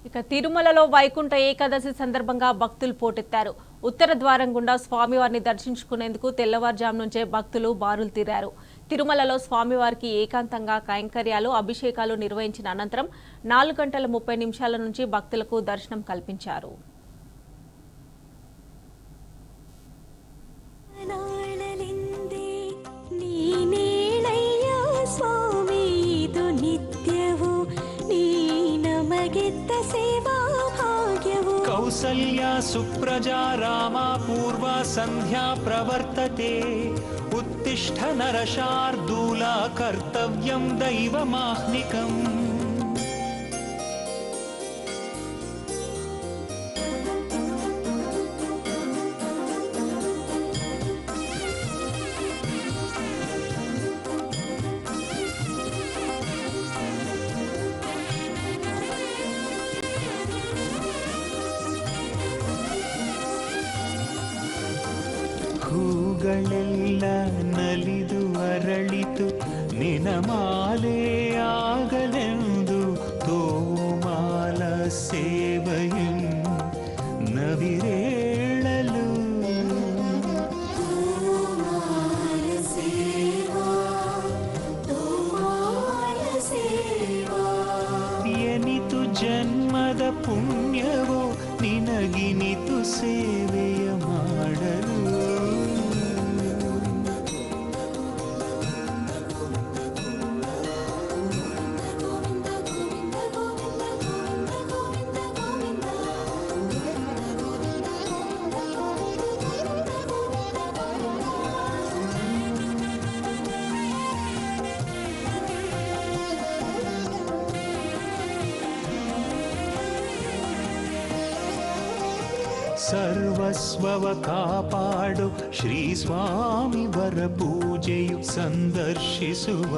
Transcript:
ఇక తిరుమలలో వైకుంఠ ఏకాదశి సందర్భంగా భక్తులు పోటెత్తారు. ఉత్తర ద్వారం గుండా స్వామివారిని దర్శించుకునేందుకు తెల్లవారుజాము నుంచే భక్తులు బారులు తీరారు. తిరుమలలో స్వామివారికి ఏకాంతంగా కైంకర్యాలు, అభిషేకాలు నిర్వహించిన అనంతరం 4:30 నుంచి భక్తులకు దర్శనం కల్పించారు. कौसल्या सुप्रजा रामा पूर्वा संध्या प्रवर्तते उत्तिष्ठ नरशार्दूला कर्तव्यं दैवमाह्निकम्। ಹೂಗಳೆಲ್ಲ ನಲಿದು ಅರಳಿತು ನಿನಮಾಲೆ ಆಗಲೆಂದು ತೋಮಾಲ ಸೇವೆಯು ನವಿರೇಳಲು ಎನಿತು ಜನ್ಮದ ಪುಣ್ಯವೋ ನಿನಗಿನಿತು ಸೇವೆಯ ಮಾಡಲು ಸರ್ವಸ್ವವ ಕಾಪಾಡು ಶ್ರೀ ಸ್ವಾಮಿ ವರ ಪೂಜೆಯು ಸಂದರ್ಶಿಸುವ